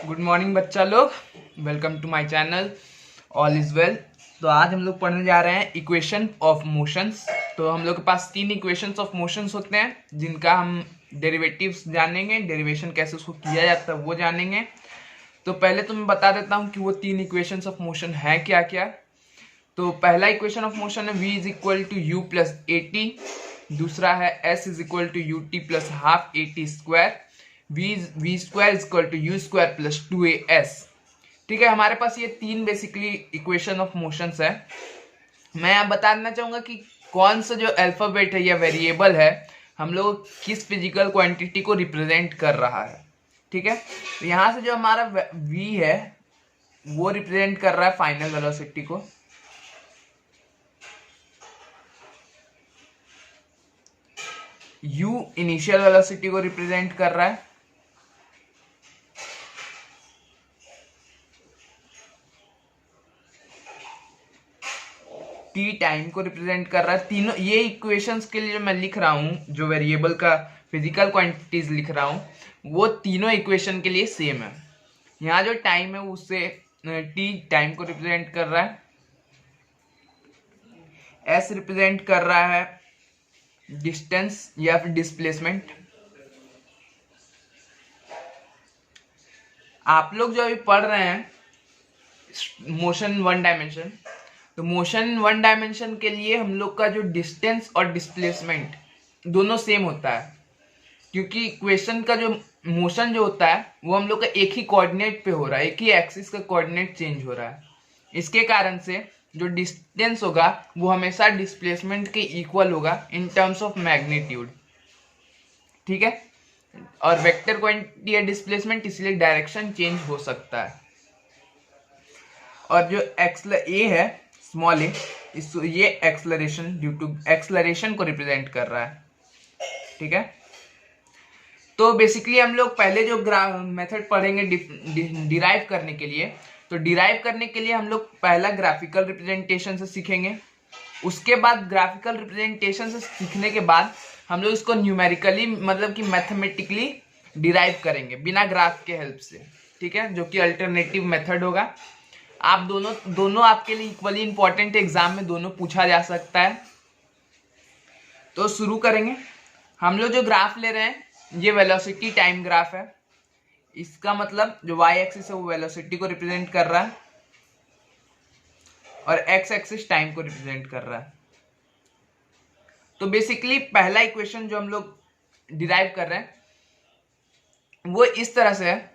Good morning बच्चा लोग, welcome to my channel. All is well. तो आज हम लोग पढ़ने जा रहे हैं इक्वेशन ऑफ मोशंस। तो हम लोग के पास 3 इक्वेशंस ऑफ मोशंस होते हैं जिनका हम डेरिवेटिव्स जानेंगे, डेरिवेशन कैसे उसको किया जाता है वो जानेंगे। तो पहले तो मैं बता देता हूँ कि वो 3 इक्वेशंस ऑफ मोशन है क्या क्या। तो पहला इक्वेशन ऑफ मोशन है v is equal to u plus a t. दूसरा है s is equal to u t plus half a t square. V square is equal to u square plus 2as। ठीक है, हमारे पास ये 3 basically equation of motions है। मैं आप बता देना चाहूंगा कि कौन सा जो अल्फाबेट है या वेरिएबल है हम लोग किस फिजिकल क्वांटिटी को रिप्रेजेंट कर रहा है। ठीक है, तो यहाँ से जो हमारा v है वो रिप्रेजेंट कर रहा है फाइनल वेलोसिटी को। u इनिशियल वेलोसिटी को रिप्रेजेंट कर रहा है। t टाइम को रिप्रेजेंट कर रहा है। तीनों ये इक्वेशंस के लिए जो मैं लिख रहा हूँ, जो वेरिएबल का फिजिकल क्वांटिटीज लिख रहा हूँ, वो तीनों इक्वेशन के लिए सेम है। यहाँ जो टाइम है उससे t टाइम को रिप्रेजेंट कर रहा है। s रिप्रेजेंट कर रहा है डिस्टेंस या फिर डिस्प्लेसमेंट। आप लोग जो अभी पढ़ रहे हैं मोशन वन डायमेंशन, तो मोशन वन डायमेंशन के लिए हम लोग का जो डिस्टेंस और डिस्प्लेसमेंट दोनों सेम होता है, क्योंकि इक्वेशन का जो मोशन जो होता है वो हम लोग का एक ही कोऑर्डिनेट पे हो रहा है, एक ही एक्सिस का कोऑर्डिनेट चेंज हो रहा है। इसके कारण से जो डिस्टेंस होगा वो हमेशा डिस्प्लेसमेंट के इक्वल होगा इन टर्म्स ऑफ मैग्नीट्यूड। ठीक है, और वेक्टर क्वांटिटी या डिस्प्लेसमेंट इसलिए डायरेक्शन चेंज हो सकता है। और जो ए है स्मॉल ए, ये एक्सलरेशन ड्यू टू एक्सलरेशन को रिप्रेजेंट कर रहा है। ठीक है, तो बेसिकली हम लोग पहले जो मेथड पढ़ेंगे डिराइव करने के लिए, तो डिराइव करने के लिए हम लोग पहला ग्राफिकल रिप्रेजेंटेशन से सीखेंगे। उसके बाद ग्राफिकल रिप्रेजेंटेशन से सीखने के बाद हम लोग इसको न्यूमेरिकली मतलब कि मैथमेटिकली डिराइव करेंगे बिना ग्राफ के हेल्प से। ठीक है, जो कि अल्टरनेटिव मेथड होगा। आप दोनों आपके लिए इक्वली इंपॉर्टेंट, एग्जाम में दोनों पूछा जा सकता है। तो शुरू करेंगे। हम लोग जो ग्राफ ले रहे हैं ये वेलोसिटी टाइम ग्राफ है। इसका मतलब जो y एक्सिस है वो वेलोसिटी को रिप्रेजेंट कर रहा है और x एक्सिस टाइम को रिप्रेजेंट कर रहा है। तो बेसिकली पहला इक्वेशन जो हम लोग डिराइव कर रहे हैं वो इस तरह से है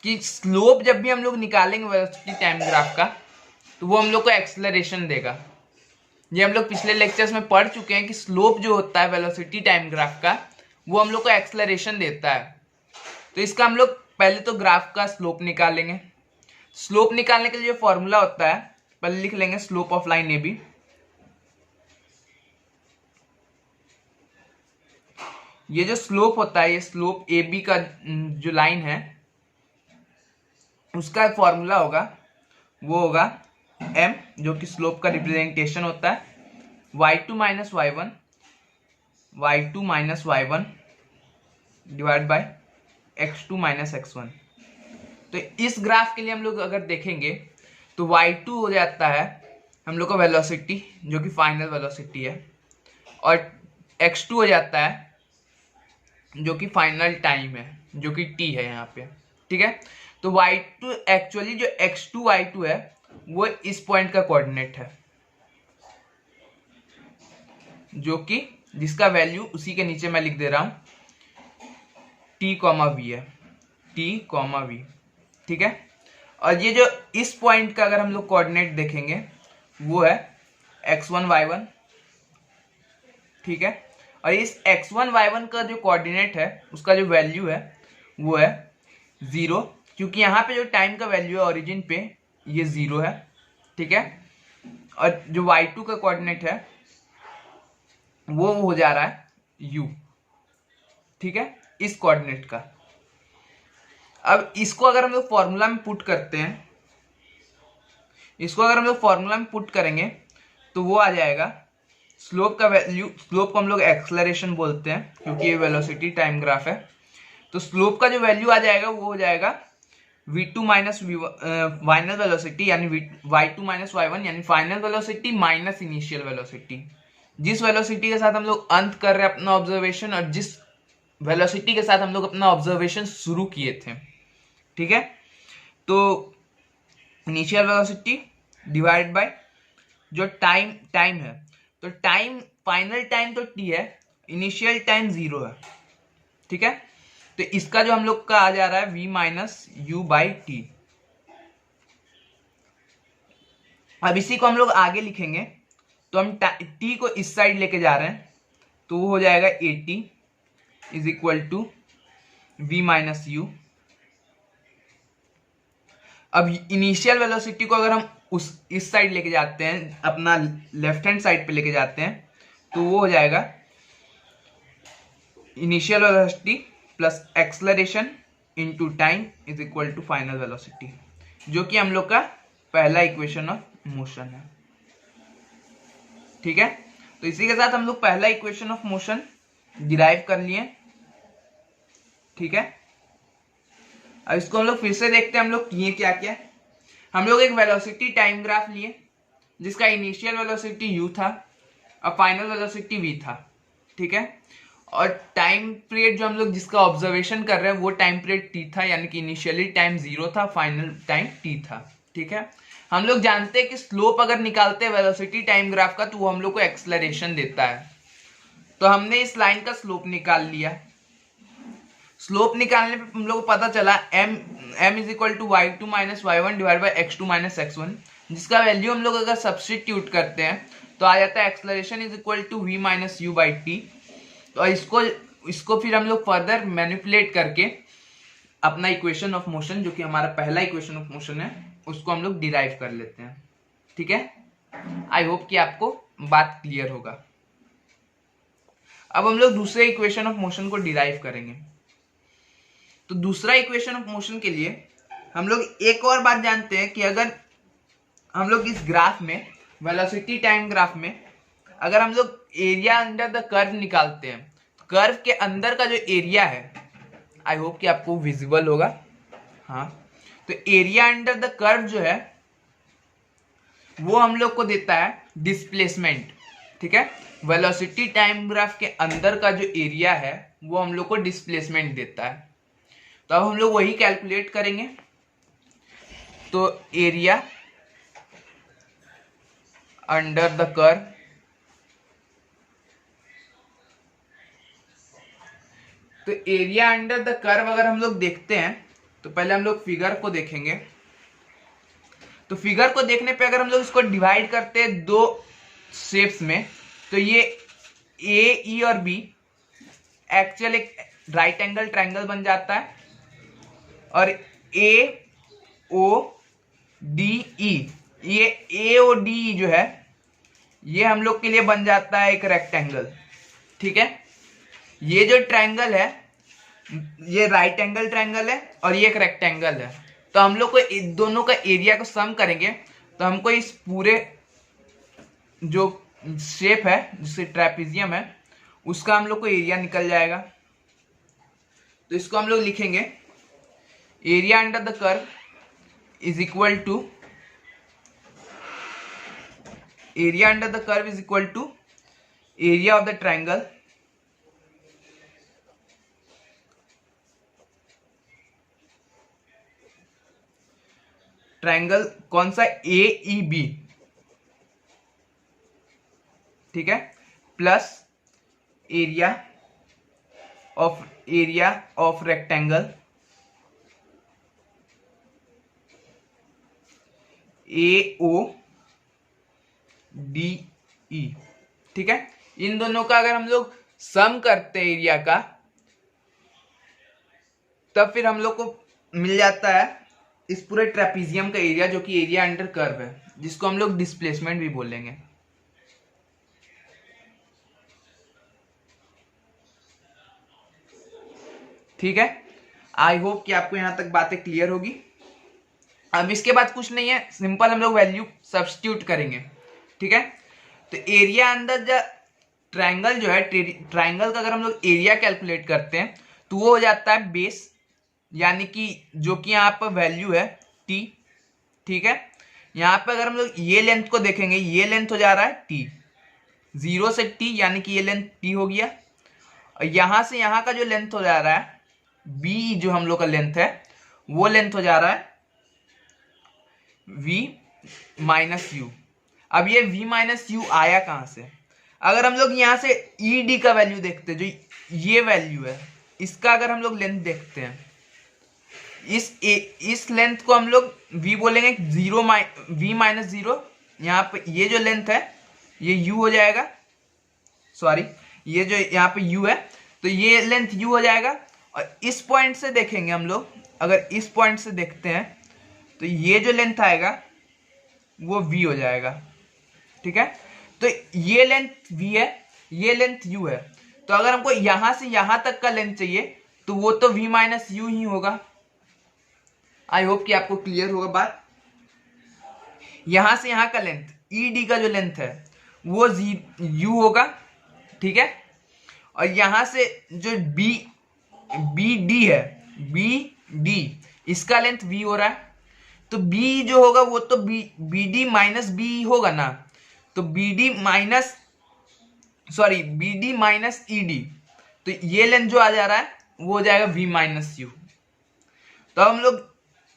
कि स्लोप जब भी हम लोग निकालेंगे वेलोसिटी टाइम ग्राफ का, तो वो हम लोग को एक्सेलरेशन देगा। ये हम लोग पिछले लेक्चर्स में पढ़ चुके हैं कि स्लोप जो होता है वेलोसिटी टाइम ग्राफ का वो हम लोग को एक्सेलरेशन देता है। तो इसका हम लोग पहले तो ग्राफ का स्लोप निकालेंगे। स्लोप निकालने के लिए जो फॉर्मूला होता है पहले लिख लेंगे, slope of line a b. ये जो स्लोप होता है, ये स्लोप ए बी का जो लाइन है उसका फॉर्मूला होगा, वो होगा m, जो कि स्लोप का रिप्रेजेंटेशन होता है y2 minus y1 divide by x2 minus x1। तो इस ग्राफ के लिए हम लोग अगर देखेंगे तो y2 हो जाता है हम लोग का वेलोसिटी जो कि फाइनल वेलोसिटी है, और x2 हो जाता है जो कि फाइनल टाइम है, जो कि t है यहाँ पे। ठीक है, तो y2 एक्चुअली जो x2 y2 है वो इस पॉइंट का कोऑर्डिनेट है, जो कि जिसका वैल्यू उसी के नीचे मैं लिख दे रहा हूं t, v है, t, v। ठीक है, और ये जो इस पॉइंट का अगर हम लोग कोऑर्डिनेट देखेंगे वो है x1 y1। ठीक है, और इस x1 y1 का जो कोऑर्डिनेट है उसका जो वैल्यू है वो है 0, क्योंकि यहाँ पे जो टाइम का वैल्यू है ओरिजिन पे ये 0 है। ठीक है, और जो y2 का कोऑर्डिनेट है वो हो जा रहा है u। ठीक है, इस कोऑर्डिनेट का। अब इसको अगर हम लोग फॉर्मूला में पुट करते हैं, इसको अगर हम लोग फॉर्मूला में पुट करेंगे तो वो आ जाएगा स्लोप का वैल्यू, स्लोप को हम लोग एक्सेलरेशन बोलते हैं क्योंकि ये वेलोसिटी टाइम ग्राफ है। तो स्लोप का जो वैल्यू आ जाएगा वो हो जाएगा v2 माइनस फाइनल वेलोसिटी यानी y2 माइनस y1 यानी final velocity minus initial velocity. जिस वेलोसिटी के साथ हम लोग अंत कर रहे हैं अपना ऑब्जर्वेशन और जिस वेलोसिटी के साथ हम लोग अपना ऑब्जर्वेशन शुरू किए थे, ठीक है। तो इनिशियल वेलोसिटी डिवाइड बाय जो टाइम है, तो टाइम फाइनल टाइम तो t है, इनिशियल टाइम 0 है, ठीक है। तो इसका जो हम लोग का आ जा रहा है v minus u by T. अब इसी को हम लोग आगे लिखेंगे, तो हम t को इस साइड लेके जा रहे हैं, तो वो हो जाएगा at is equal to v minus u. अब इनिशियल वेलोसिटी को अगर हम इस साइड लेके जाते हैं, अपना लेफ्ट हैंड साइड पे लेके जाते हैं, तो वो हो जाएगा initial velocity plus acceleration into time is equal to final velocity, जो कि हम लोग का पहला इक्वेशन ऑफ मोशन है, ठीक है। तो इसी के साथ हम लोग पहला इक्वेशन ऑफ मोशन डिराइव कर लिए, ठीक है। अब इसको हम लोग फिर से देखते हैं हम लोग किए क्या क्या। हम लोग एक वेलोसिटी टाइम ग्राफ लिए जिसका इनिशियल वेलोसिटी u था और फाइनल वेलोसिटी v था, ठीक है। और टाइम पीरियड जो हम लोग जिसका ऑब्जर्वेशन कर रहे हैं वो टाइम पीरियड t था, यानी कि इनिशियली टाइम 0 था, फाइनल टाइम t था, ठीक है। हम लोग जानते हैं कि स्लोप अगर निकालते हैं वेलोसिटी टाइम ग्राफ का तो वो हम लोग को एक्सलरेशन देता है। तो हमने इस लाइन का स्लोप निकाल लिया। स्लोप निकालने पे हम लोग को पता चला m is equal to y2 minus y1 divide by x2 minus x1, जिसका वैल्यू हम लोग अगर सब्स्टिट्यूट करते हैं तो आ जाता है acceleration is equal to v minus u by t. तो इसको फिर हम लोग फर्दर मैनिपुलेट करके अपना इक्वेशन ऑफ मोशन, जो कि हमारा पहला इक्वेशन ऑफ मोशन है, उसको हम लोग डिराइव कर लेते हैं, ठीक है। आई होप कि आपको बात क्लियर होगा। अब हम लोग दूसरे इक्वेशन ऑफ मोशन को डिराइव करेंगे। तो दूसरा इक्वेशन ऑफ मोशन के लिए हम लोग एक और बात जानते हैं कि अगर हम लोग इस ग्राफ में, वेलोसिटी टाइम ग्राफ में, अगर हम लोग एरिया अंडर द कर्व निकालते हैं, तो कर्व के अंदर का जो एरिया है, आई होप कि आपको विजिबल होगा, हाँ। तो एरिया अंडर द कर्व जो है वो हम लोग को देता है डिस्प्लेसमेंट, ठीक है। वेलोसिटी टाइम ग्राफ के अंदर का जो एरिया है वो हम लोग को डिस्प्लेसमेंट देता है। तो अब हम लोग वही कैलकुलेट करेंगे। तो एरिया अंडर द कर्व, तो एरिया अंडर द कर्व अगर हम लोग देखते हैं तो पहले हम लोग फिगर को देखेंगे। तो फिगर को देखने पे अगर हम लोग इसको डिवाइड करते हैं दो शेप्स में, तो ये ए ई और बी एक्चुअल एक राइट एंगल ट्रायंगल बन जाता है, और ए ओ डी ई, ये ए ओ डी ई जो है ये हम लोग के लिए बन जाता है एक रेक्टेंगल, ठीक है। ये जो ट्रायंगल है ये राइट एंगल ट्रायंगल है और ये एक रेक्टेंगल है। तो हम लोग को इन दोनों का एरिया को सम करेंगे तो हमको इस पूरे जो शेप है जिससे ट्रेपेजियम है उसका हम लोग को एरिया निकल जाएगा। तो इसको हम लोग लिखेंगे area under the curve is equal to area under the curve is equal to area of the triangle triangle कौन सा, ए ई बी, ठीक है, plus area of rectangle a o d e, ठीक है। इन दोनों का अगर हम लोग सम करते हैं एरिया का, तब फिर हम लोग को मिल जाता है इस पूरे ट्रेपेजियम का एरिया, जो कि एरिया अंडर कर्व है, जिसको हम लोग डिस्प्लेसमेंट भी बोलेंगे। ठीक है, आई होप कि आपको यहां तक बातें क्लियर होगी। अब इसके बाद कुछ नहीं है, सिंपल हम लोग वैल्यू सब्स्टिट्यूट करेंगे, ठीक है। तो एरिया अंदर जो ट्रायंगल जो है, ट्रायंगल का अगर हम लोग एरिया कैलकुलेट करते हैं तो वो हो जाता है बेस यानी कि जो कि यहाँ पर वैल्यू है t, ठीक है। यहाँ पे अगर हम लोग ये लेंथ को देखेंगे, ये लेंथ हो जा रहा है t, 0 से t, यानी कि ये लेंथ t हो गया। और यहाँ से यहाँ का जो लेंथ हो जा रहा है b, जो हम लोग का लेंथ है, वो लेंथ हो जा रहा है v माइनस u। अब ये v माइनस u आया कहाँ से? अगर हम लोग यहाँ से ed का वैल्यू देखते हैं, जो ये वैल्यू है, इसका अगर हम लोग लेंथ देखते हैं, इस लेंथ को हम लोग v बोलेंगे, v माइनस 0। यहाँ पे ये जो लेंथ है ये u हो जाएगा, सॉरी ये जो यहाँ पे u है, तो ये लेंथ u हो जाएगा। और इस पॉइंट से देखेंगे हम लोग, अगर इस पॉइंट से देखते हैं तो ये जो लेंथ आएगा वो v हो जाएगा, ठीक है। तो ये लेंथ v है, ये लेंथ u है। तो अगर हमको यहां से यहां तक का लेंथ चाहिए तो वो तो v माइनस u ही होगा। आई होप कि आपको क्लियर होगा बात। यहां से यहां का लेंथ ed का जो लेंथ है वो u होगा, ठीक है। और यहां से जो bd है, bd, इसका लेंथ v हो रहा है, तो b जो होगा वो तो bd माइनस b होगा ना। तो bd माइनस ed, तो ये लेंथ जो आ जा रहा है वो हो जाएगा v माइनस u। तो हम लोग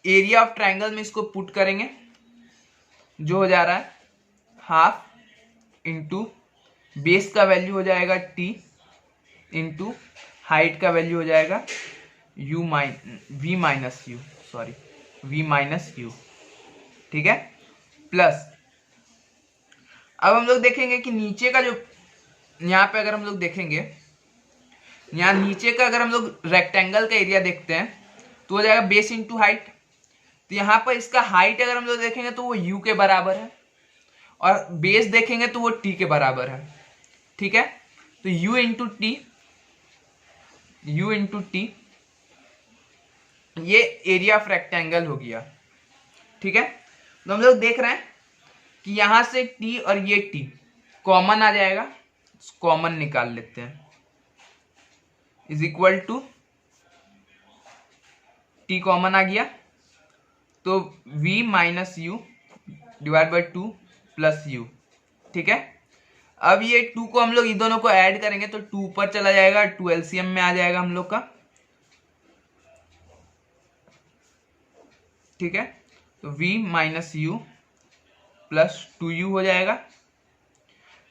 एरिया ऑफ ट्रायंगल में इसको पुट करेंगे, जो हो जा रहा है हाफ इंटू बेस का वैल्यू हो जाएगा t, इंटू हाइट का वैल्यू हो जाएगा v माइनस u, ठीक है। प्लस अब हम लोग देखेंगे कि नीचे का जो, यहाँ पे अगर हम लोग देखेंगे, यहाँ नीचे का अगर हम लोग रेक्टेंगल का एरिया देखते हैं तो हो जाएगा बेस इंटू हाइट। तो यहाँ पर इसका हाइट अगर हम लोग देखेंगे तो वो u के बराबर है, और बेस देखेंगे तो वो t के बराबर है, ठीक है। तो u इंटू टी, ये एरिया ऑफ रेक्टेंगल हो गया, ठीक है। तो हम लोग देख रहे हैं कि यहां से t और ये t कॉमन आ जाएगा, कॉमन निकाल लेते हैं, is equal to t common आ गया, तो v minus u divide by 2 plus u, ठीक है। अब ये 2 को हम लोग इन दोनों को ऐड करेंगे तो 2 ऊपर चला जाएगा, 2 एलसीएम में आ जाएगा हम लोग का, ठीक है। तो v minus u plus 2u हो जाएगा।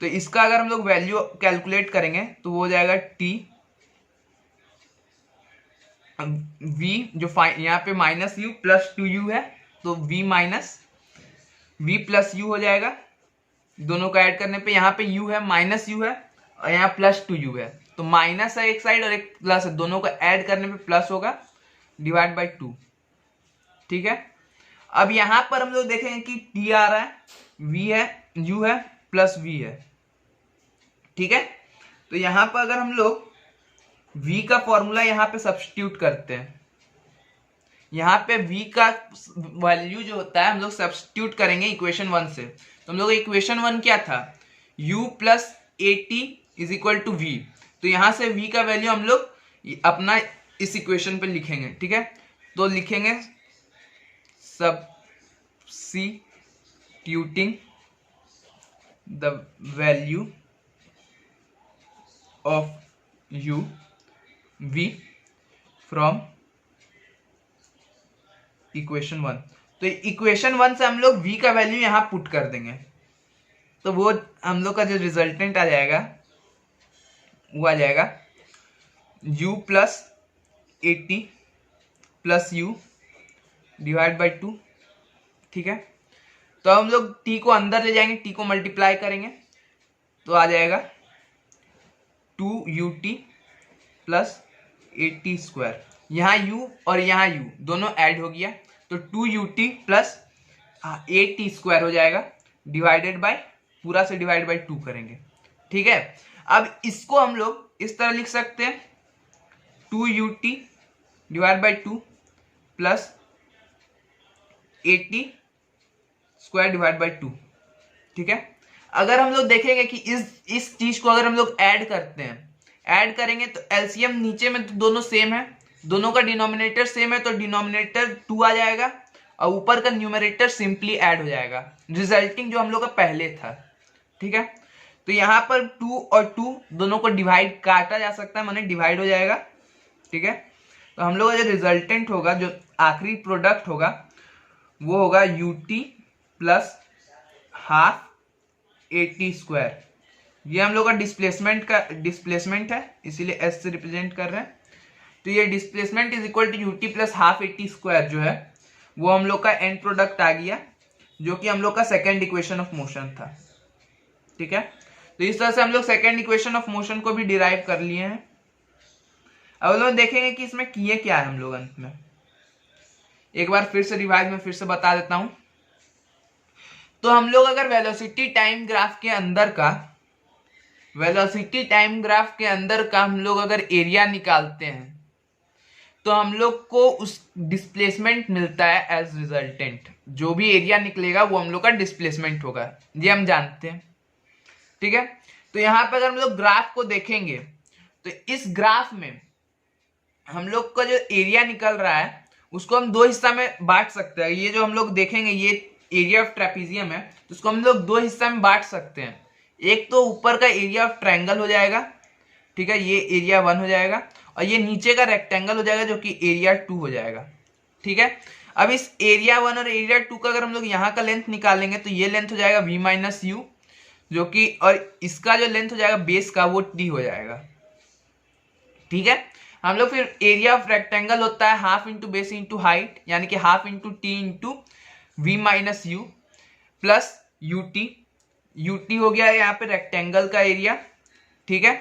तो इसका अगर हम लोग वैल्यू कैलकुलेट करेंगे तो वो हो जाएगा t, v जो यहाँ पे माइनस u प्लस 2u है, तो v प्लस u हो जाएगा। दोनों को ऐड करने पे यहाँ पे u है, माइनस u है, और यहाँ प्लस 2u है, तो माइनस है एक साइड और एक प्लस है, दोनों को ऐड करने पे प्लस होगा, डिवाइड बाई 2, ठीक है। अब यहां पर हम लोग देखेंगे कि t आ रहा है, v है, u है, प्लस v है, ठीक है। तो यहां पर अगर हम लोग v का फॉर्मूला यहां पे सब्स्टिट्यूट करते हैं, यहां पे v का वैल्यू जो होता है हम लोग सब्स्टिट्यूट करेंगे इक्वेशन 1 से। तो हम लोग इक्वेशन 1 क्या था, u plus at is equal to v। तो यहां से v का वैल्यू हम लोग अपना इस इक्वेशन पे लिखेंगे, ठीक है। तो लिखेंगे substituting the value of u v from equation 1। तो इक्वेशन 1 से हम लोग v का वैल्यू यहां पुट कर देंगे, तो वो हम लोग का जो रिजल्टेंट आ जाएगा वो आ जाएगा u plus 80 plus u divide by 2, ठीक है। तो हम लोग t को अंदर ले जाएंगे, t को मल्टीप्लाई करेंगे तो आ जाएगा 2ut प्लस 80 स्क्वायर। यहाँ u और यहाँ u दोनों ऐड हो गया, तो 2ut प्लस 80 स्क्वायर हो जाएगा, डिवाइडेड बाय, पूरा से डिवाइड बाय 2 करेंगे, ठीक है। अब इसको हम लोग इस तरह लिख सकते हैं 2ut divide by 2 plus 80 square divide by 2, ठीक है। अगर हम लोग देखेंगे कि इस चीज को अगर हम लोग ऐड करते हैं, ऐड करेंगे तो एलसीएम नीचे में तो दोनों सेम है, दोनों का डिनोमिनेटर सेम है तो डिनोमिनेटर 2 आ जाएगा और ऊपर का न्यूमरेटर सिंपली ऐड हो जाएगा, रिजल्टिंग जो हम लोग का पहले था। ठीक है, तो यहाँ पर 2 और 2 दोनों को डिवाइड काटा जा सकता है, माने डिवाइड हो जाएगा। ठीक है, तो हम लोग का जो रिजल्टेंट होगा, जो आखिरी प्रोडक्ट होगा, वो होगा ut प्लस हाफ AT²। ये हम लोग का डिस्प्लेसमेंट है, इसीलिए s से रिप्रेजेंट कर रहे हैं। तो ये displacement is equal to ut plus half AT² जो है वो हम लोग का एंड प्रोडक्ट आ गया, जो कि हम लोग का सेकेंड इक्वेशन ऑफ मोशन था। ठीक है, तो इस तरह से हम लोग सेकेंड इक्वेशन ऑफ मोशन को भी डिराइव कर लिए हैं। अब लोग देखेंगे कि इसमें किए क्या है हम लोग अंत में। एक बार फिर से रिवाइज में फिर से बता देता हूं। तो हम लोग अगर वेलोसिटी टाइम ग्राफ के अंदर का हम लोग अगर एरिया निकालते हैं तो हम लोग को उस डिस्प्लेसमेंट मिलता है एज रिजल्टेंट। जो भी एरिया निकलेगा वो हम लोग का डिस्प्लेसमेंट होगा, ये हम जानते हैं। ठीक है, तो यहाँ पे अगर हम लोग ग्राफ को देखेंगे तो इस ग्राफ में हम लोग का जो एरिया निकल रहा है उसको हम दो हिस्सा में बांट सकते हैं। ये जो हम लोग देखेंगे ये एरिया ऑफ ट्रेपीजियम है, तो उसको हम लोग दो हिस्सा में बांट सकते हैं। एक तो ऊपर का एरिया ऑफ ट्रायंगल हो जाएगा, ठीक है, ये एरिया 1 हो जाएगा, और ये नीचे का रेक्टेंगल हो जाएगा जो कि एरिया 2 हो जाएगा। ठीक है, अब इस एरिया 1 और एरिया 2 का अगर हम लोग यहाँ का लेंथ निकालेंगे तो ये लेंथ हो जाएगा v माइनस यू, जो कि, और इसका जो लेंथ हो जाएगा बेस का वो t हो जाएगा। ठीक है, हम लोग फिर एरिया ऑफ रेक्टेंगल होता है half into base into height, यानी कि half into t into v minus u plus u t हो गया यहाँ पे रेक्टेंगल का एरिया। ठीक है,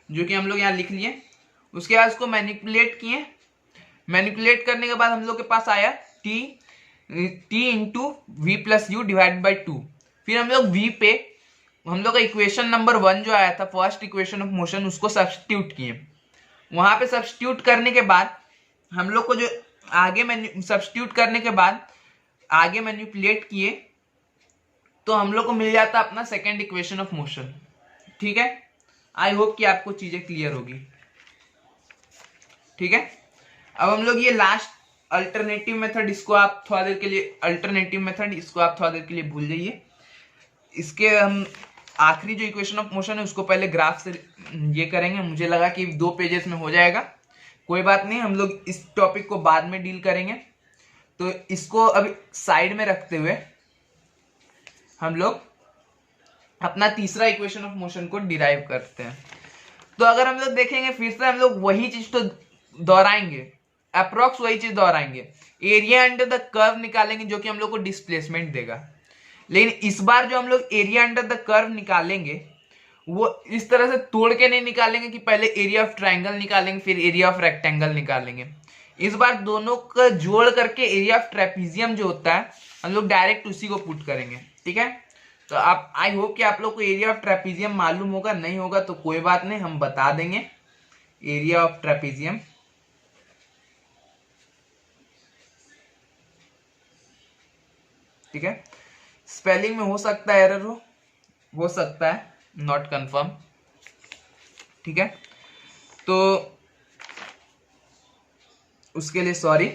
जो कि हम लोग यहाँ लिख लिए। उसके बाद उसको मैनिपुलेट किए, मैनिपुलेट करने के बाद हम लोग के पास आया t into v plus u divide by 2। फिर हम लोग v पे हम लोग का इक्वेशन नंबर 1 जो आया था फर्स्ट इक्वेशन ऑफ मोशन उसको सब्स्टिट्यूट किए। वहां पे सब्स्टिट्यूट करने के बाद हम लोग को जो आगे सब्स्टिट्यूट करने के बाद आगे मैनिपुलेट किए तो हम लोग को मिल जाता अपना सेकेंड इक्वेशन ऑफ मोशन। ठीक है, आई होप कि आपको चीजें क्लियर होगी। ठीक है, अब हम लोग ये लास्ट अल्टरनेटिव मेथड, इसको आप थोड़ा देर के लिए अल्टरनेटिव मेथड इसको आप थोड़ा देर के लिए भूल जाइए। इसके हम आखिरी जो इक्वेशन ऑफ मोशन है उसको पहले ग्राफ से ये करेंगे। मुझे लगा कि 2 पेजेस में हो जाएगा, कोई बात नहीं, हम लोग इस टॉपिक को बाद में डील करेंगे। तो इसको अभी साइड में रखते हुए हम लोग अपना तीसरा इक्वेशन ऑफ मोशन को डिराइव करते हैं। तो अगर हम लोग देखेंगे फिर से हम लोग वही चीज तो दोहराएंगे, अप्रोक्स वही चीज दोहराएंगे, एरिया अंडर द कर्व निकालेंगे जो कि हम लोग को डिस्प्लेसमेंट देगा। लेकिन इस बार जो हम लोग एरिया अंडर द कर्व निकालेंगे वो इस तरह से तोड़ के नहीं निकालेंगे कि पहले एरिया ऑफ ट्रायंगल निकालेंगे फिर एरिया ऑफ रेक्टेंगल निकालेंगे। इस बार दोनों का जोड़ करके एरिया ऑफ ट्रेपीजियम जो होता है हम लोग डायरेक्ट उसी को पुट करेंगे। ठीक है, तो आप आई होप कि आप लोग को एरिया ऑफ ट्रेपीजियम मालूम होगा, नहीं होगा तो कोई बात नहीं, हम बता देंगे एरिया ऑफ ट्रेपीजियम। ठीक है, स्पेलिंग में हो सकता है एरर हो सकता है, नॉट कंफर्म। ठीक है, तो उसके लिए सॉरी।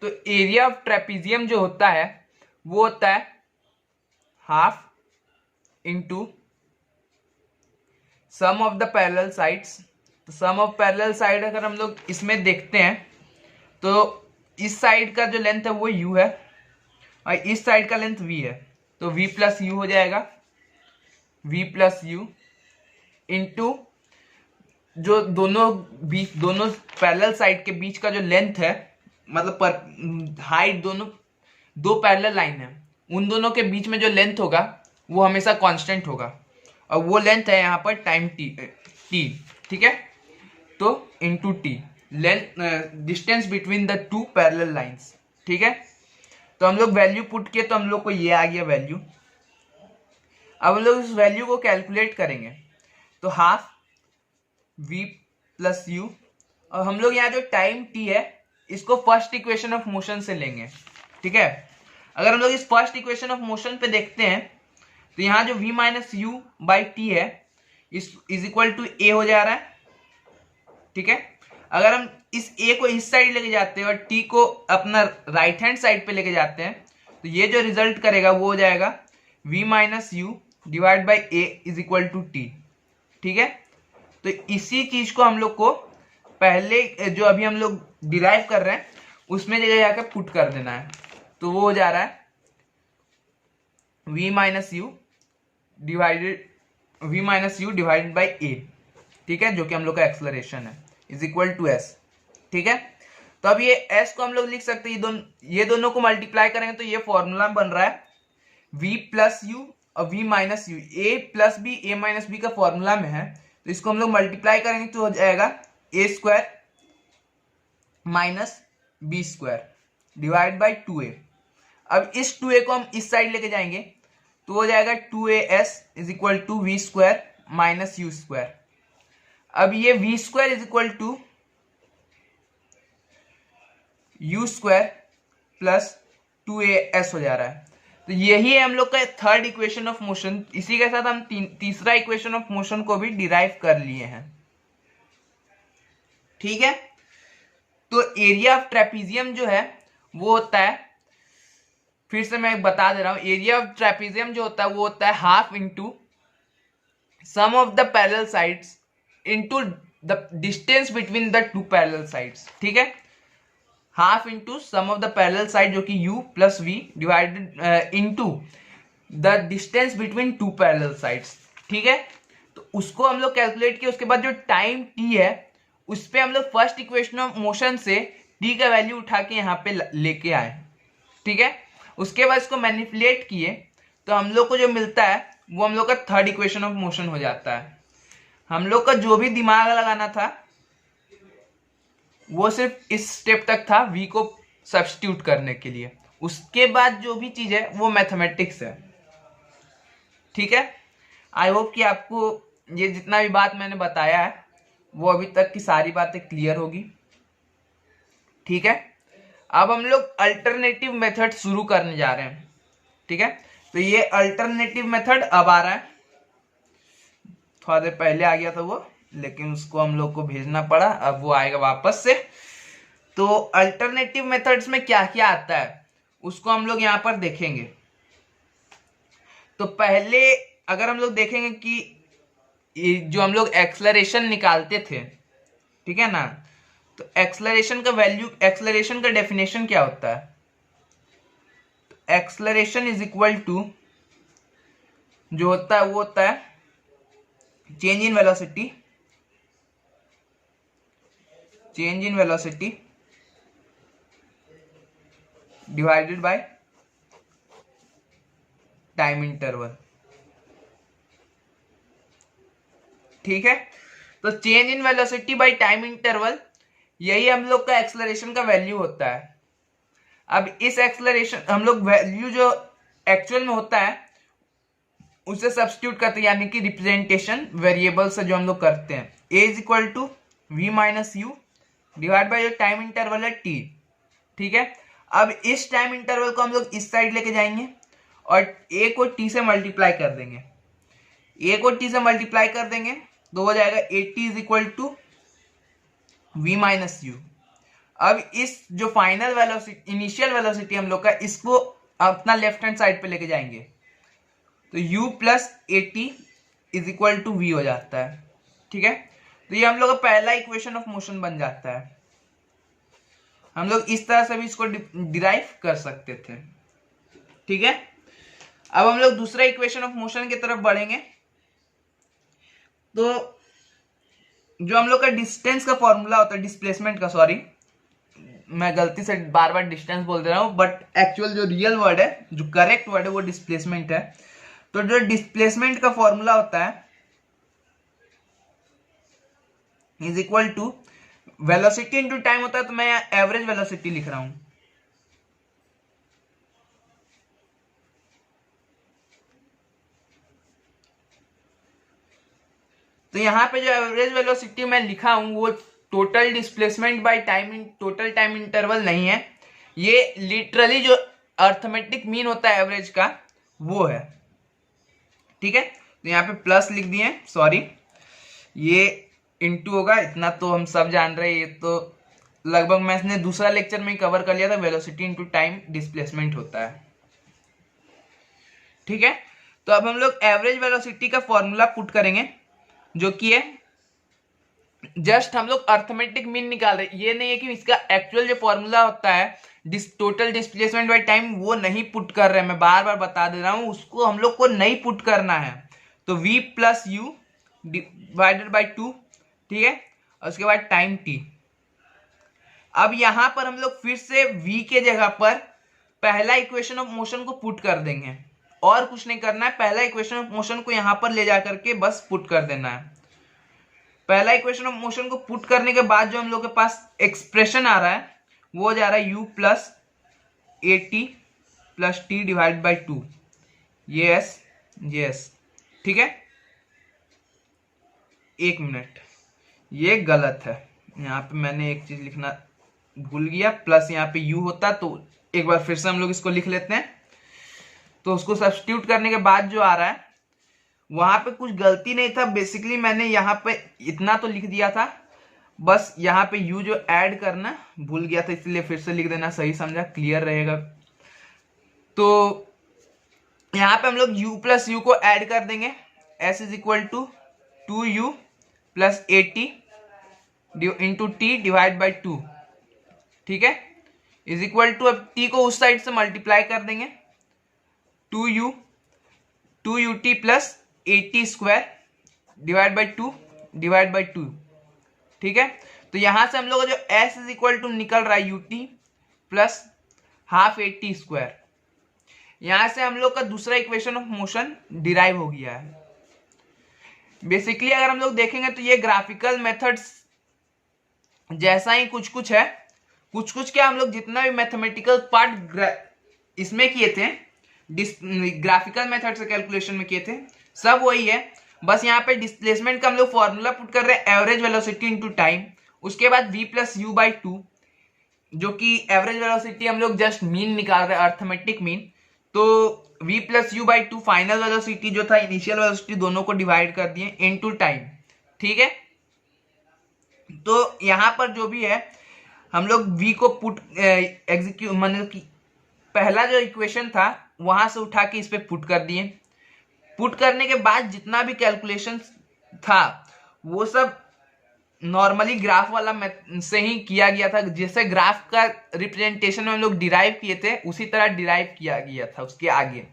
तो एरिया ऑफ ट्रेपीजियम जो होता है वो होता है half into sum of the parallel sides. तो सम ऑफ पैरेलल साइड अगर हम लोग इसमें देखते हैं तो इस साइड का जो लेंथ है वो u है और इस साइड का लेंथ v है, तो v प्लस यू हो जाएगा, v प्लस यू इंटू जो दोनों पैरेलल साइड के बीच का जो लेंथ है, मतलब हाइट, दोनों दो पैरेलल लाइन है, उन दोनों के बीच में जो लेंथ होगा वो हमेशा कांस्टेंट होगा और वो लेंथ है यहाँ पर टाइम t। ठीक है, तो into t length distance between the two parallel lines. ठीक है, तो हम लोग वैल्यू पुट किए तो हम लोग को ये आ गया वैल्यू। अब हम लोग इस वैल्यू को कैलकुलेट करेंगे तो हाफ v प्लस यू, और हम लोग यहाँ जो टाइम t है इसको फर्स्ट इक्वेशन ऑफ मोशन से लेंगे। ठीक है, अगर हम लोग इस फर्स्ट इक्वेशन ऑफ मोशन पे देखते हैं तो यहाँ जो v minus u by T है इज इक्वल टू a हो जा रहा है। ठीक है, अगर हम इस ए को इस साइड लेके जाते हैं और टी को अपना राइट हैंड साइड पे लेके जाते हैं तो ये जो रिजल्ट करेगा वो हो जाएगा v minus u divide by a is equal to t. ठीक है, तो इसी चीज को हम लोग को पहले जो अभी हम लोग डिराइव कर रहे हैं उसमें जगह जाकर पुट कर देना है। तो वो हो जा रहा है v minus U divided by A, ठीक है, जो कि हम लोग का एक्सलरेशन है, इज इक्वल टू एस। ठीक है, तो अब ये एस को हम लोग लिख सकते हैं, ये दोनों को मल्टीप्लाई करेंगे तो ये फॉर्मूला बन रहा है v प्लस यू और v minus u, a plus b a minus b का फॉर्मूला में है, तो इसको हम लोग मल्टीप्लाई करेंगे तो हो जाएगा a square minus b square divide by 2a। अब इस 2a को हम इस साइड लेके जाएंगे तो हो जाएगा 2as is equal to v square minus u square. अब ये v square is equal to u square plus 2as हो जा रहा है। तो यही है हम लोग का थर्ड इक्वेशन ऑफ मोशन। इसी के साथ हम तीसरा इक्वेशन ऑफ मोशन को भी डिराइव कर लिए हैं। ठीक है, तो एरिया ऑफ ट्रेपीजियम जो है वो होता है, फिर से मैं बता दे रहा हूं, एरिया ऑफ ट्रेपीजियम जो होता है वो होता है half into sum of the parallel sides into the distance between the two parallel sides. ठीक है, half into sum of the parallel side जो कि u plus v divided into the distance between two parallel sides. ठीक है, तो उसको हम लोग कैलकुलेट किए। उसके बाद जो टाइम t है उस पे हम लोग फर्स्ट इक्वेशन ऑफ मोशन से t का वैल्यू उठा के यहाँ पे लेके आए। ठीक है, उसके बाद इसको मैनिपुलेट किए तो हम लोग को जो मिलता है वो हम लोग का थर्ड इक्वेशन ऑफ मोशन हो जाता है। हम लोग का जो भी दिमाग लगाना था वो सिर्फ इस स्टेप तक था v को सब्स्टिट्यूट करने के लिए। उसके बाद जो भी चीज है वो मैथमेटिक्स है। ठीक है, आई होप कि आपको ये जितना भी बात मैंने बताया है वो अभी तक की सारी बातें क्लियर होगी। ठीक है, अब हम लोग अल्टरनेटिव मेथड शुरू करने जा रहे हैं। ठीक है, तो ये अल्टरनेटिव मेथड अब आ रहा है, थोड़ा देर पहले आ गया था वो, लेकिन उसको हम लोग को भेजना पड़ा, अब वो आएगा वापस से। तो अल्टरनेटिव मेथड्स में क्या क्या आता है उसको हम लोग यहाँ पर देखेंगे। तो पहले अगर हम लोग देखेंगे कि जो हम लोग एक्सलरेशन निकालते थे, ठीक है ना, तो एक्सलरेशन का वैल्यू, एक्सलरेशन का डेफिनेशन क्या होता है? एक्सलरेशन इज इक्वल टू जो होता है वो होता है change in velocity divided by time interval. ठीक है, तो change in velocity by time interval यही हम लोग का एक्सलरेशन का वैल्यू होता है। अब इस एक्सलरेशन हम लोग वैल्यू जो एक्चुअल में होता है उसे सब्स्टिट्यूट करते हैं, यानी कि रिप्रेजेंटेशन वेरिएबल से जो हम लोग करते हैं, a is equal to v minus u divide by जो टाइम इंटरवल है t। ठीक है, अब इस टाइम इंटरवल को हम लोग इस साइड लेके जाएंगे और a को t से मल्टीप्लाई कर देंगे। a को t से मल्टीप्लाई कर देंगे तो हो जाएगा at is equal to v minus u. अब इस जो फाइनल वेलोसिटी, इनिशियल वेलोसिटी हम लोग का, इसको अपना लेफ्ट हैंड साइड पे लेके जाएंगे तो u plus at is equal to v हो जाता है। ठीक है, तो ये हम लोग का पहला इक्वेशन ऑफ मोशन बन जाता है। हम लोग इस तरह से भी इसको डिराइव कर सकते थे। ठीक है, अब हम लोग दूसरा इक्वेशन ऑफ मोशन की तरफ बढ़ेंगे। तो जो हम लोग का डिस्टेंस का फॉर्मूला होता है, डिस्प्लेसमेंट का, सॉरी मैं गलती से बार बार डिस्टेंस बोल दे रहा हूं, बट एक्चुअल जो रियल वर्ड है, जो करेक्ट वर्ड है वो डिस्प्लेसमेंट है। तो जो डिस्प्लेसमेंट का फॉर्मूला होता है is equal to velocity into time होता है, तो मैं एवरेज वेलोसिटी लिख रहा हूं। तो यहां पे जो एवरेज वेलोसिटी मैं लिखा हूं वो total displacement by time, total time interval नहीं है, ये लिटरली जो अर्थमेटिक मीन होता है एवरेज का वो है। ठीक है, तो यहाँ पे प्लस लिख दिए, सॉरी, ये इनटू होगा, इतना तो हम सब जान रहे हैं, ये तो लगभग मैंने दूसरा लेक्चर में ही कवर कर लिया था, वेलोसिटी इनटू टाइम डिस्प्लेसमेंट होता है। ठीक है, तो अब हम लोग एवरेज वेलोसिटी का फॉर्मूला पुट करेंगे, जो कि है जस्ट हम लोग अर्थमेटिक मीन निकाल रहे हैं। ये नहीं है कि इसका एक्चुअल जो फॉर्मूला होता है टोटल डिस्प्लेसमेंट बाय टाइम, वो नहीं पुट कर रहे हैं, मैं बार बार बता दे रहा हूं, उसको हम लोग को नहीं पुट करना है। तो v plus you divided by 2, ठीक है, और उसके बाद टाइम t। अब यहां पर हम लोग फिर से v के जगह पर पहला इक्वेशन ऑफ मोशन को पुट कर देंगे, और कुछ नहीं करना है। पहला इक्वेशन ऑफ मोशन को यहां पर ले जाकर के बस पुट कर देना है। पहला इक्वेशन ऑफ मोशन को पुट करने के बाद जो हम लोग के पास एक्सप्रेशन आ रहा है वो हो जा रहा है u plus a T plus T divide by 2, ये एस। ठीक है, एक मिनट, ये गलत है, यहाँ पे मैंने एक चीज लिखना भूल गया, प्लस यहाँ पे u होता, तो एक बार फिर से हम लोग इसको लिख लेते हैं। तो उसको सब्स्टिट्यूट करने के बाद जो आ रहा है वहां पे कुछ गलती नहीं था, बेसिकली मैंने यहाँ पे इतना तो लिख दिया था, बस यहाँ पे u जो ऐड करना भूल गया था, इसलिए फिर से लिख देना, सही समझा, क्लियर रहेगा। तो यहाँ पे हम लोग u प्लस यू को ऐड कर देंगे, s is equal to 2u plus a t into t divide by 2, ठीक है, इज इक्वल टू, अब t को उस साइड से मल्टीप्लाई कर देंगे, 2u T plus a t square divide by 2 divide by 2, ठीक है। तो यहां से हम लोग जो s इज इक्वल टू निकल रहा है you t plus half a t square, यहां से हम लोग का दूसरा इक्वेशन ऑफ मोशन डिराइव हो गया है। बेसिकली अगर हम लोग देखेंगे तो ये ग्राफिकल मेथड्स जैसा ही कुछ कुछ है, कुछ कुछ क्या हम लोग जितना भी मैथमेटिकल पार्ट इसमें किए थे, ग्राफिकल मेथड से कैलकुलेशन में किए थे, सब वही है, बस यहाँ पे डिस्प्लेसमेंट का हम लोग फॉर्मूला पुट कर रहे हैं एवरेज वेलोसिटी इनटू टाइम, उसके बाद v प्लस यू बाई 2, जो कि एवरेज वेलोसिटी हम लोग जस्ट मीन निकाल रहे हैं, अर्थमेटिक मीन। तो v plus you by 2 final velocity जो था, इनिशियल वेलोसिटी, दोनों को डिवाइड कर दिए इनटू टाइम, ठीक है। तो यहां पर जो भी है हम लोग v को पुट एग्जीक्यूट, मतलब कि पहला जो इक्वेशन था वहां से उठा के इस पे पुट कर दिए। पुट करने के बाद जितना भी कैलकुलेशन था वो सब नॉर्मली ग्राफ वाला से ही किया गया था, जैसे ग्राफ का रिप्रेजेंटेशन में हम लोग डिराइव किए थे उसी तरह डिराइव किया गया था। उसके आगे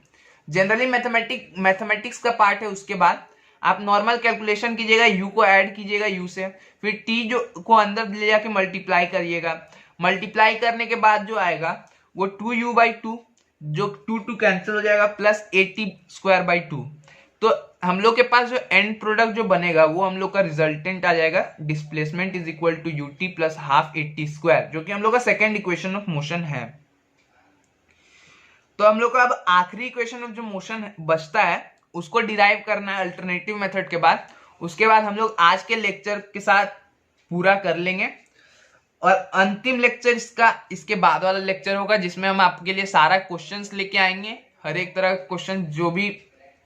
जनरली मैथमेटिक्स का पार्ट है, उसके बाद आप नॉर्मल कैलकुलेशन कीजिएगा, u को ऐड कीजिएगा u से, फिर t जो को अंदर ले जाके मल्टीप्लाई करिएगा, मल्टीप्लाई करने के बाद जो आएगा वो 2u बाई 2, जो 2 कैंसिल हो जाएगा, plus a t square by 2। तो हम लोग के पास जो एंड प्रोडक्ट जो बनेगा वो हम लोग का रिजल्टेंट आ जाएगा, displacement is equal to u t plus half a t square, जो कि हम लोग का सेकेंड इक्वेशन ऑफ मोशन है। तो हम लोग का अब आखिरी इक्वेशन ऑफ जो मोशन बचता है उसको डिराइव करना है अल्टरनेटिव मेथड के बाद। उसके बाद हम लोग आज के लेक्चर के साथ पूरा कर लेंगे, और अंतिम लेक्चर इसके बाद वाला लेक्चर होगा जिसमें हम आपके लिए सारा क्वेश्चंस लेके आएंगे, हर एक तरह का क्वेश्चन, जो भी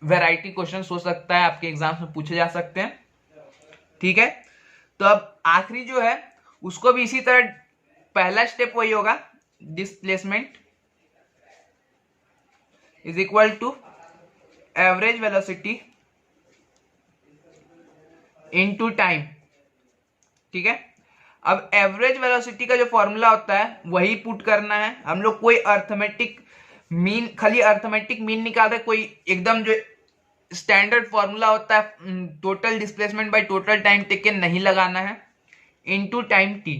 वैरायटी क्वेश्चन हो सकता है आपके एग्जाम में पूछे जा सकते हैं, ठीक है। तो अब आखिरी जो है उसको भी इसी तरह, पहला स्टेप वही होगा, displacement is equal to average velocity into time, ठीक है। अब एवरेज वेलोसिटी का जो फॉर्मूला होता है वही पुट करना है हम लोग, कोई अर्थमेटिक मीन, खाली अर्थमेटिक मीन निकाल रहे, कोई एकदम जो स्टैंडर्ड फॉर्मूला होता है total displacement by total time taken नहीं लगाना है, इनटू टाइम टी,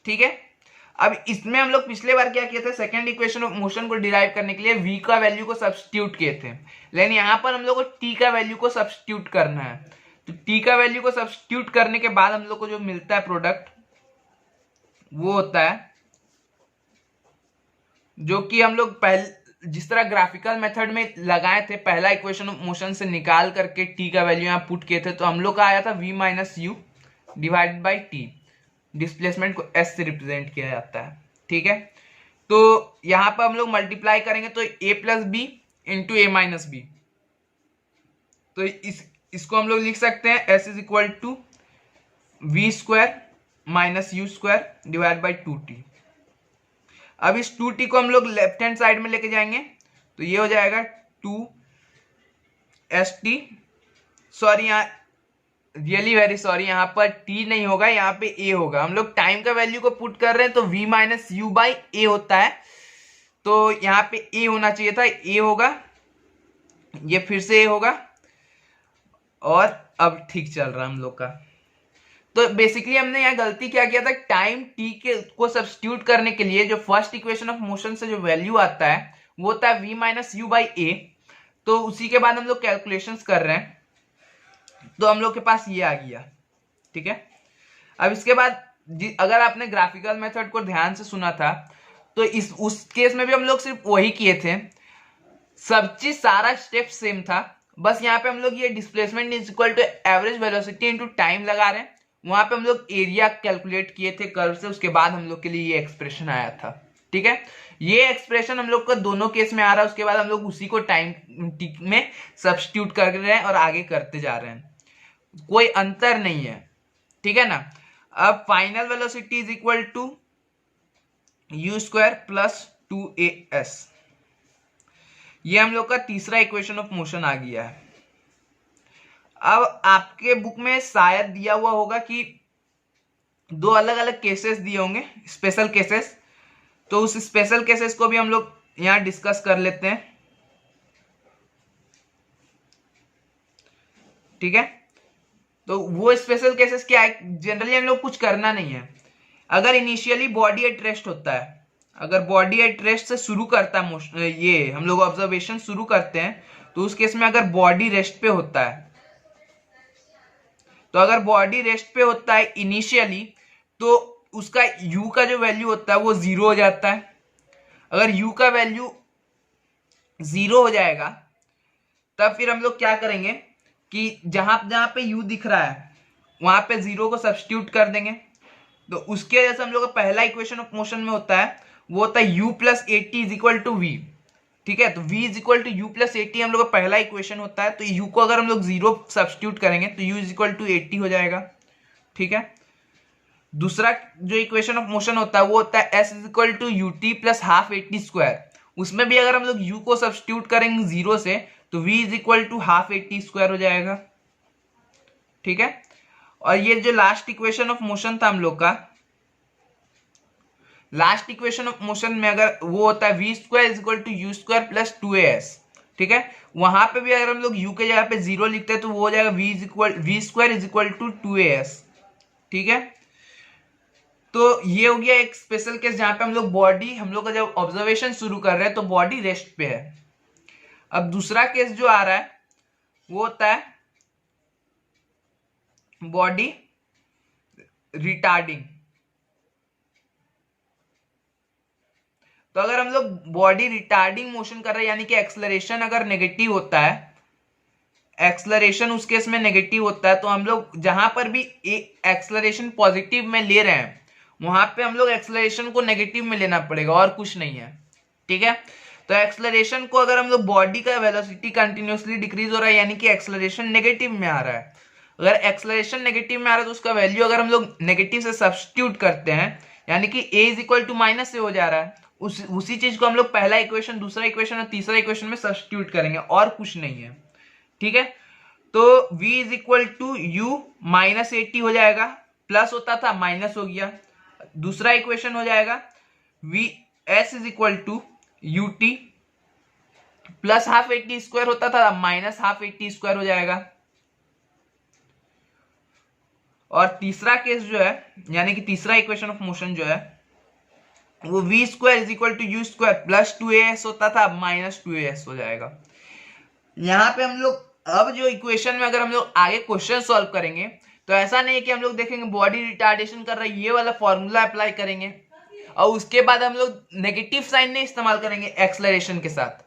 ठीक है। अब इसमें हम लोग पिछले बार क्या किए थे, सेकंड इक्वेशन ऑफ मोशन को डिराइव करने के लिए v का वैल्यू को सब्स्टिट्यूट किए थे, लेकिन यहां पर हम लोग को t का वैल्यू को सब्स्टिट्यूट करना है। तो t का वैल्यू को सब्स्टिट्यूट करने के बाद हम लोग को जो मिलता है प्रोडक्ट वो होता है, जो कि हम लोग पहले जिस तरह ग्राफिकल मेथड में लगाए थे, पहला इक्वेशन ऑफ मोशन से निकाल करके t का वैल्यू यहाँ पुट किए थे, तो हम लोग का आया था v minus u divide by T, displacement को s से रिप्रेजेंट किया जाता है, ठीक है। तो यहां पर हम लोग मल्टीप्लाई करेंगे तो a plus b into a minus b, तो इसको हम लोग लिख सकते हैं s is equal to v square minus u square divide by 2t। अब इस 2t को हम लोग लेफ्ट हैंड साइड में लेके जाएंगे तो ये हो जाएगा 2st। सॉरी, यहाँ रियली वेरी सॉरी, यहाँ पर t नहीं होगा, यहाँ पे a होगा। हम लोग टाइम का वैल्यू को पुट कर रहे हैं तो v माइनस यू बाई ए होता है, तो यहाँ पे a होना चाहिए था, a होगा, ये फिर से a होगा, और अब ठीक चल रहा है हम लोग का। तो बेसिकली हमने यहाँ गलती क्या किया था, टाइम t के को सब्स्टिट्यूट करने के लिए जो फर्स्ट इक्वेशन ऑफ मोशन से जो वैल्यू आता है वो होता है v माइनस यू बाई ए। तो उसी के बाद हम लोग कैलकुलेशंस कर रहे हैं, तो हम लोग के पास ये आ गया। ठीक है, अब इसके बाद अगर आपने ग्राफिकल मेथड को ध्यान से सुना था तो उस केस में भी हम लोग सिर्फ वही किए थे, सब चीज सारा स्टेप सेम था, बस यहाँ पे हम लोग ये displacement is equal to average velocity into time लगा रहे हैं। वहां पे हम लोग एरिया कैलकुलेट किए थे कर्व से, उसके बाद हम लोग के लिए ये एक्सप्रेशन आया था। ठीक है, ये एक्सप्रेशन हम लोग का दोनों केस में आ रहा है, उसके बाद हम लोग उसी को टाइम में सब्स्टिट्यूट कर रहे हैं और आगे करते जा रहे हैं, कोई अंतर नहीं है। ठीक है ना। अब final velocity is equal to u square plus 2as, ये हम लोग का तीसरा इक्वेशन ऑफ मोशन आ गया है। अब आपके बुक में शायद दिया हुआ होगा कि दो अलग अलग केसेस दिए होंगे, स्पेशल केसेस, तो उस स्पेशल केसेस को भी हम लोग यहां डिस्कस कर लेते हैं। ठीक है, तो वो स्पेशल केसेस क्या है, जनरली हम लोग कुछ करना नहीं है। अगर इनिशियली बॉडी एट रेस्ट होता है, अगर बॉडी एट रेस्ट से शुरू करता है ये हम लोग ऑब्जर्वेशन शुरू करते हैं, तो उस केस में अगर बॉडी रेस्ट पे होता है, तो अगर बॉडी रेस्ट पे होता है इनिशियली, तो उसका u का जो वैल्यू होता है वो 0 हो जाता है। अगर u का वैल्यू 0 हो जाएगा तब फिर हम लोग क्या करेंगे कि जहां जहां पे u दिख रहा है वहां पे 0 को सब्स्टिट्यूट कर देंगे। तो उसके वजह से हम लोग का पहला इक्वेशन ऑफ मोशन में होता है वो होता है u plus 80 is equal to v। ठीक है, तो v is equal to u plus 80 हम लोग का पहला इक्वेशन होता है, तो u को अगर हम लोग 0 सब्स्टिट्यूट करेंगे तो u इज इक्वल टू 80 हो जाएगा। ठीक है, दूसरा जो इक्वेशन ऑफ मोशन होता है वो होता है s is equal to u t plus half 80 square. उसमें भी अगर हम लोग u को सब्स्टिट्यूट करेंगे 0 से तो v is equal to half 80 square हो जाएगा। ठीक है, और ये जो लास्ट इक्वेशन ऑफ मोशन था हम लोग का, लास्ट इक्वेशन ऑफ मोशन में अगर वो होता है v square is equal to u square plus 2as। ठीक है, वहां पे भी अगर हम लोग u के जगह पे 0 लिखते हैं तो वो हो जाएगा v square is equal to 2as। ठीक है, तो ये हो गया एक स्पेशल केस जहां पे हम लोग बॉडी, हम लोग का जब ऑब्जर्वेशन शुरू कर रहे हैं तो बॉडी रेस्ट पे है। अब दूसरा केस जो आ रहा है वो होता है बॉडी रिटार्डिंग। तो अगर हम लोग बॉडी रिटार्डिंग मोशन कर रहे हैं, यानी कि एक्सलरेशन अगर नेगेटिव होता है, एक्सलरेशन उस केस में नेगेटिव होता है, तो हम लोग जहां पर भी एक्सलरेशन पॉजिटिव में ले रहे हैं वहां पे हम लोग एक्सलरेशन को नेगेटिव में लेना पड़ेगा, और कुछ नहीं है। ठीक है, तो एक्सलरेशन को अगर हम लोग बॉडी का वेलोसिटी कंटिन्यूसली डिक्रीज हो रहा है यानी कि एक्सलरेशन नेगेटिव में आ रहा है, अगर एक्सलरेशन नेगेटिव में आ रहा है तो उसका वैल्यू अगर हम लोग नेगेटिव से सब्स्टिट्यूट करते हैं यानी कि a is equal to minus से हो जा रहा है, उसी चीज को हम लोग पहला इक्वेशन, दूसरा इक्वेशन और तीसरा इक्वेशन में सब्स्टिट्यूट करेंगे, और कुछ नहीं है। ठीक है, तो v is equal to u minus 80 हो जाएगा, प्लस होता था माइनस हो गया। दूसरा इक्वेशन हो जाएगा v s is equal to u t plus half 80 square होता था माइनस हाफ 80 स्क्वायर हो जाएगा। और तीसरा केस जो है यानी कि तीसरा इक्वेशन ऑफ मोशन जो है वो v square is equal to u square plus 2as होता था माइनस 2as हो जाएगा। यहाँ पे हम लोग अब जो इक्वेशन में अगर हम लोग आगे क्वेश्चन सॉल्व करेंगे तो ऐसा नहीं है कि हम लोग देखेंगे बॉडी रिटार्डेशन कर रहा है, ये वाला फॉर्मूला अप्लाई करेंगे और उसके बाद हम लोग नेगेटिव साइन नहीं इस्तेमाल करेंगे एक्सलरेशन के साथ।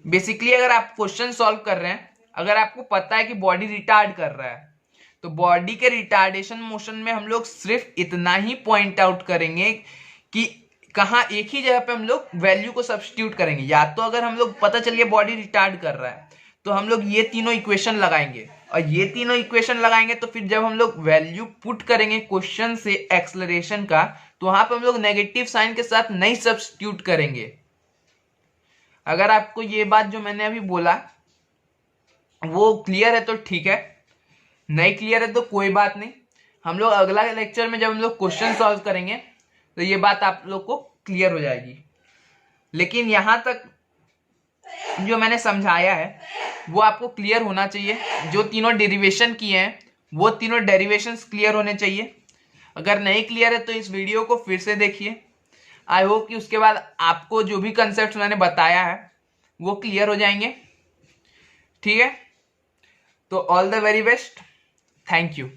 बेसिकली अगर आप क्वेश्चन सॉल्व कर रहे हैं, अगर आपको पता है कि बॉडी रिटार्ड कर रहा है, तो बॉडी के रिटार्डेशन मोशन में हम लोग सिर्फ इतना ही पॉइंट आउट करेंगे कि कहाँ एक ही जगह पे हम लोग वैल्यू को सब्स्टिट्यूट करेंगे। या तो अगर हम लोग पता चल गया बॉडी रिटार्ड कर रहा है तो हम लोग ये तीनों इक्वेशन लगाएंगे, और ये तीनों इक्वेशन लगाएंगे तो फिर जब हम लोग वैल्यू पुट करेंगे क्वेश्चन से एक्सलरेशन का, तो वहां पे हम लोग नेगेटिव साइन के साथ नहीं सब्स्टिट्यूट करेंगे। अगर आपको ये बात जो मैंने अभी बोला वो क्लियर है तो ठीक है, नहीं क्लियर है तो कोई बात नहीं। हम लोग अगला लेक्चर में जब हम लोग क्वेश्चन सॉल्व करेंगे तो ये बात आप लोग को क्लियर हो जाएगी। लेकिन यहां तक जो मैंने समझाया है वो आपको क्लियर होना चाहिए। जो तीनों डेरिवेशन किए हैं वो तीनों डेरिवेशंस क्लियर होने चाहिए। अगर नहीं क्लियर है तो इस वीडियो को फिर से देखिए। आई होप कि उसके बाद आपको जो भी कंसेप्ट मैंने बताया है वो क्लियर हो जाएंगे। ठीक है, तो all the very best, thank you.